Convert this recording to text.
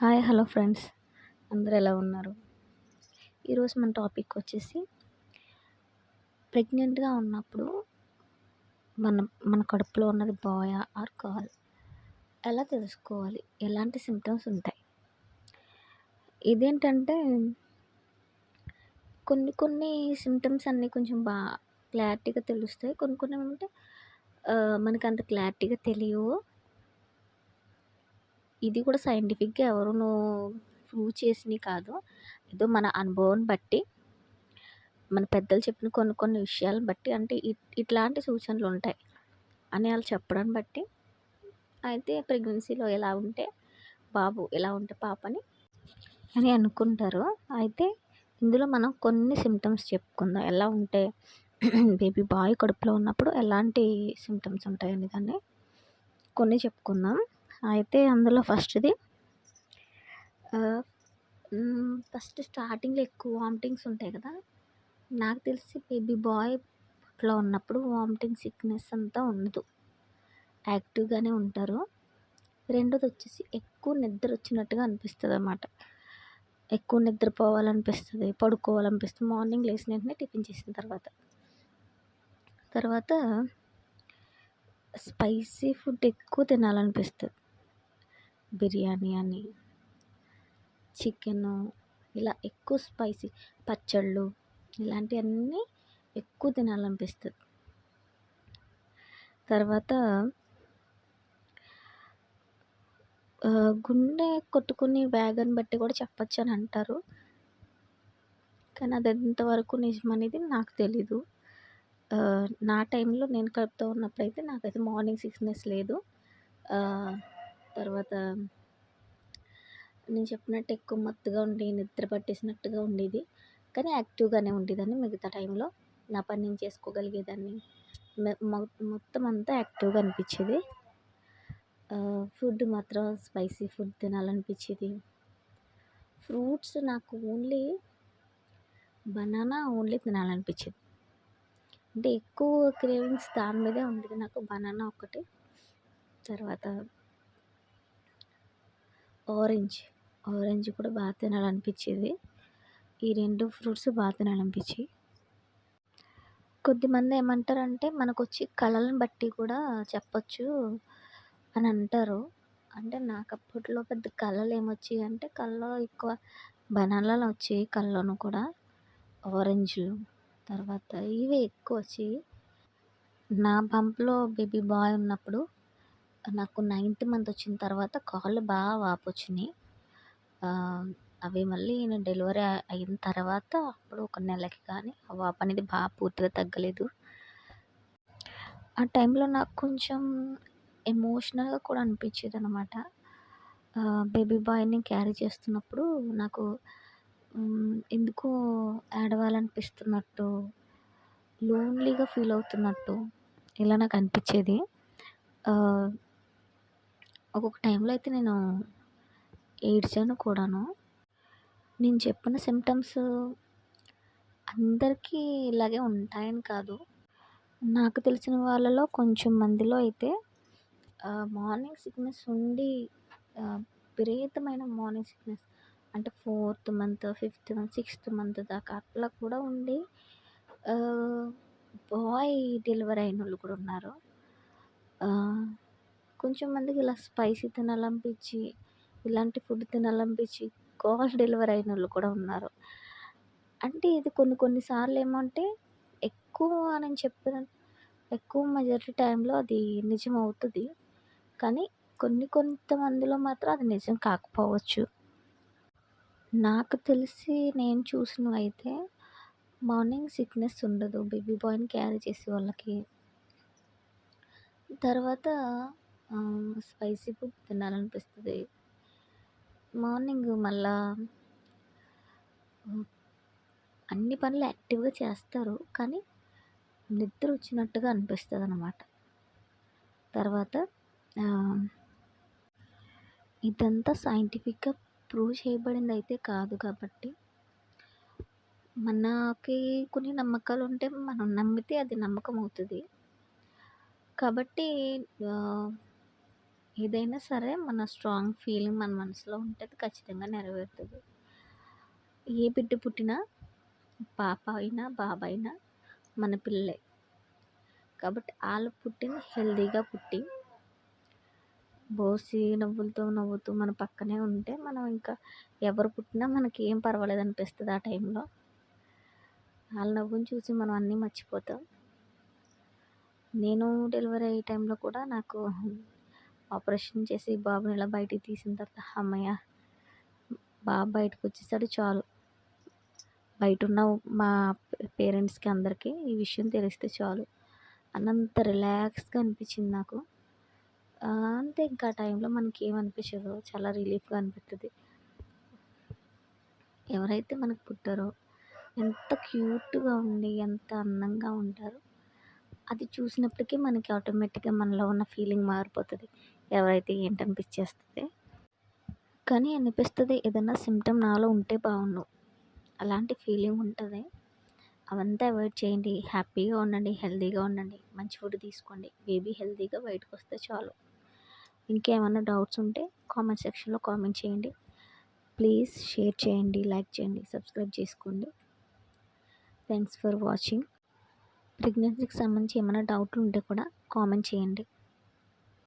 Hi hello friends, అందరూ ఎలా ఉన్నారు? ఈరోజు మన టాపిక్ వచ్చేసి ప్రెగ్నెంట్గా ఉన్నప్పుడు మన కడుపులో ఉన్నది బాయ్ ఆర్ గర్ల్ ఎలా తెలుసుకోవాలి, ఎలాంటి సిమ్టమ్స్ ఉంటాయి? ఇదేంటంటే కొన్ని కొన్ని సిమ్టమ్స్ అన్నీ కొంచెం క్లారిటీగా తెలుస్తాయి. కొన్ని కొన్ని ఏమంటే మనకు అంత క్లారిటీగా తెలియవు. ఇది కూడా సైంటిఫిక్గా ఎవరునూ ప్రూవ్ చేసినవి కాదు. ఏదో మన అనుభవం బట్టి, మన పెద్దలు చెప్పిన కొన్ని కొన్ని విషయాలను బట్టి, అంటే ఇట్లాంటి సూచనలు ఉంటాయి అని వాళ్ళు చెప్పడాన్ని బట్టి, అయితే ప్రెగ్నెన్సీలో ఎలా ఉంటే బాబు, ఎలా ఉంటే పాపని అని అనుకుంటారు. అయితే ఇందులో మనం కొన్ని సిమ్టమ్స్ చెప్పుకుందాం. ఎలా ఉంటే బేబీ బాయ్ కడుపులో ఉన్నప్పుడు ఎలాంటి సిమ్టమ్స్ ఉంటాయని దాన్ని కొన్ని చెప్పుకుందాం. అయితే అందులో ఫస్ట్‌ది ఫస్ట్ స్టార్టింగ్‌లో ఎక్కువ వామిటింగ్స్ ఉంటాయి కదా! నాకు తెలిసి బేబీ బాయ్ పొట్టలో ఉన్నప్పుడు వామిటింగ్ సిక్‌నెస్ అంతా ఉండదు. యాక్టివ్‌గానే ఉంటారు. రెండోది వచ్చేసి ఎక్కువ నిద్ర వచ్చినట్టుగా అనిపిస్తదనమాట. ఎక్కువ నిద్రపోవాలనిపిస్తది, పడుకోవాలనిపిస్తుంది మార్నింగ్ లేసిన వెంటనే టిఫిన్ చేసిన తర్వాత. తర్వాత స్పైసీ ఫుడ్ ఎక్కువ తినాలనిపిస్తది. బిర్యానీ అని, చికెను, ఇలా ఎక్కువ స్పైసీ పచ్చళ్ళు ఇలాంటివన్నీ ఎక్కువ తినాలనిపిస్తది. తర్వాత గుండె కొట్టుకునే వేగాన్ని బట్టి కూడా చెప్పొచ్చని అంటారు. కానీ అది ఎంతవరకు నిజమనేది నాకు తెలీదు. నా టైంలో నేను కడుపుతో ఉన్నప్పుడైతే నాకైతే మార్నింగ్ సిక్‌నెస్ లేదు. తర్వాత నేను చెప్పినట్టు ఎక్కువ మత్తుగా ఉండి నిద్ర పట్టేసినట్టుగా ఉండేది. కానీ యాక్టివ్‌గానే ఉండేదాన్ని మిగతా టైంలో. నా పని నేను చేసుకోగలిగేదాన్ని. మొత్తం అంతా యాక్టివ్‌గా అనిపించేది. ఫుడ్ మాత్రం స్పైసీ ఫుడ్ తినాలనిపించేది. ఫ్రూట్స్ నాకు బనానా తినాలనిపించేది. అంటే ఎక్కువ క్రేవింగ్స్ దాని మీదే ఉండేది నాకు, బనానా ఒక్కటే. తర్వాత ఆరెంజ్ కూడా బాగా తినాలనిపించేది. ఈ 2 ఫ్రూట్స్ బాగా తినాలనిపించేవి. కొద్దిమంది ఏమంటారంటే మనకొచ్చే కళలను బట్టి కూడా చెప్పొచ్చు అని అంటారు. అంటే నాకు అప్పట్లో పెద్ద కళలు ఏమొచ్చాయి అంటే, కలలో ఎక్కువ బనానాలు వచ్చాయి కల్లోను కూడా. ఆరెంజ్ తర్వాత ఇవే ఎక్కువ వచ్చాయి. నా బంప్లో బేబీ బాయ్ ఉన్నప్పుడు నాకు 9th మంత్ వచ్చిన తర్వాత కాళ్ళు బాగా వాపొచ్చినాయి. అవి మళ్ళీ నేను డెలివరీ అయిన తర్వాత అప్పుడు ఒక నెలకి కానీ ఆ వాపు అనేది బాగా పూర్తిగా తగ్గలేదు. ఆ టైంలో నాకు కొంచెం ఎమోషనల్‌గా కూడా అనిపించేదనమాట. బేబీ బాయ్‌ని క్యారీ చేస్తున్నప్పుడు నాకు ఎందుకో ఏడవాలనిపిస్తున్నట్టు, లోన్లీగా ఫీల్ అవుతున్నట్టు ఇలా నాకు అనిపించేది. ఒక్కొక్క టైంలో అయితే నేను ఏడ్చాను కూడాను. నేను చెప్పిన సిమ్టమ్స్ అందరికీ ఇలాగే ఉంటాయని కాదు. నాకు తెలిసిన వాళ్ళలో కొంచెం మందిలో అయితే మార్నింగ్ సిక్‌నెస్ ఉండి, విపరీతమైన మార్నింగ్ సిక్‌నెస్ అంటే 4th month, 5th month, 6th month దాకా అట్లా కూడా ఉండి బాయ్ డెలివరీ అయినోళ్ళు కూడా ఉన్నారు. కొంచెం మందికి ఇలా స్పైసీ తినాలనిపించి, ఇలాంటి ఫుడ్ తినాలనిపించి గర్ల్ డెలివరీ అయినోళ్ళు కూడా ఉన్నారు. అంటే ఇది కొన్ని కొన్ని సార్లు ఏమంటే నేను చెప్పిన ఎక్కువ మెజారిటీ టైంలో అది నిజమవుతది. కానీ కొంతమందిలో మాత్రం అది నిజం కాకపోవచ్చు. నాకు తెలిసి నేను చూసినవైతే మార్నింగ్ సిక్‌నెస్ ఉండదు బేబీ బాయ్‌ని క్యారీ చేసే వాళ్ళకి. తర్వాత స్పైసీ ఫుడ్ తినాలనిపిస్తది. మార్నింగ్ మళ్ళా అన్ని పనులు యాక్టివ్‌గా చేస్తారు. కానీ నిద్ర వచ్చినట్టుగా అనిపిస్తదనమాట. తర్వాత ఇదంతా సైంటిఫిక్‌గా ప్రూవ్ చేయబడిందయితే కాదు కాబట్టి, మనకి కొన్ని నమ్మకాలుంటే మనం నమ్మితే అది నమ్మకం అవుతది. కాబట్టి ఏదైనా సరే మన స్ట్రాంగ్ ఫీలింగ్ మన మనసులో ఉంటే అది ఖచ్చితంగా నెరవేరుతుంది. ఏ బిడ్డ పుట్టినా పాప అయినా, బాబు అయినా మన పిల్లలే. కాబట్టి ఆళ్ళు పుట్టింది హెల్తీగా పుట్టి, బోసి నవ్వులతో నవ్వుతూ మన పక్కనే ఉంటే మనం ఇంకా ఎవరు పుట్టినా మనకి ఏం పర్వాలేదనిపిస్తది ఆ టైంలో. ఆళ్ళ నవ్వుని చూసి మనం అన్నీ మర్చిపోతాం. నేను డెలివరీ అయ్యే టైంలో కూడా నాకు ఆపరేషన్ చేసి బాబుని ఇలా బయటికి తీసిన తర్వాత హమ్మయ్య! బాబు బయటకొచ్చేసాడు చాలు. బయటున్న మా పేరెంట్స్‌కి అందరికీ ఈ విషయం తెలిస్తే చాలు అన్నంత రిలాక్స్‌గా అనిపించింది నాకు. అంతే ఇంకా ఆ టైంలో మనకేమనిపించదు. చాలా రిలీఫ్‌గా అనిపిస్తది. ఎవరైతే మనకు పుట్టారో ఎంత క్యూట్‌గా ఉండి, ఎంత అందంగా ఉంటారో అది చూసినప్పటికీ మనకి ఆటోమేటిక్‌గా మనలో ఉన్న ఫీలింగ్ మారిపోతది. ఎవరైతే ఏంటనిపిచ్చేస్తది. కానీ అనిపిస్తది ఏదన్నా సిమ్టమ్ నాలో ఉంటే బావుండు. అలాంటి ఫీలింగ్ ఉంటది. అవంతా అవాయిడ్ చేయండి. హ్యాపీగా ఉండండి. హెల్తీగా ఉండండి. మంచి ఫుడ్ తీసుకోండి. బేబీ హెల్తీగా బయటకొస్తే చాలు. ఇంకేమన్నా డౌట్స్ ఉంటే కామెంట్ సెక్షన్‌లో కామెంట్ చేయండి. ప్లీజ్ షేర్ చేయండి, లైక్ చేయండి, సబ్స్క్రైబ్ చేసుకోండి. Thanks for watching. ప్రెగ్నెన్సీకి సంబంధించి ఏమైనా డౌట్లు ఉంటే కూడా కామెంట్ చేయండి.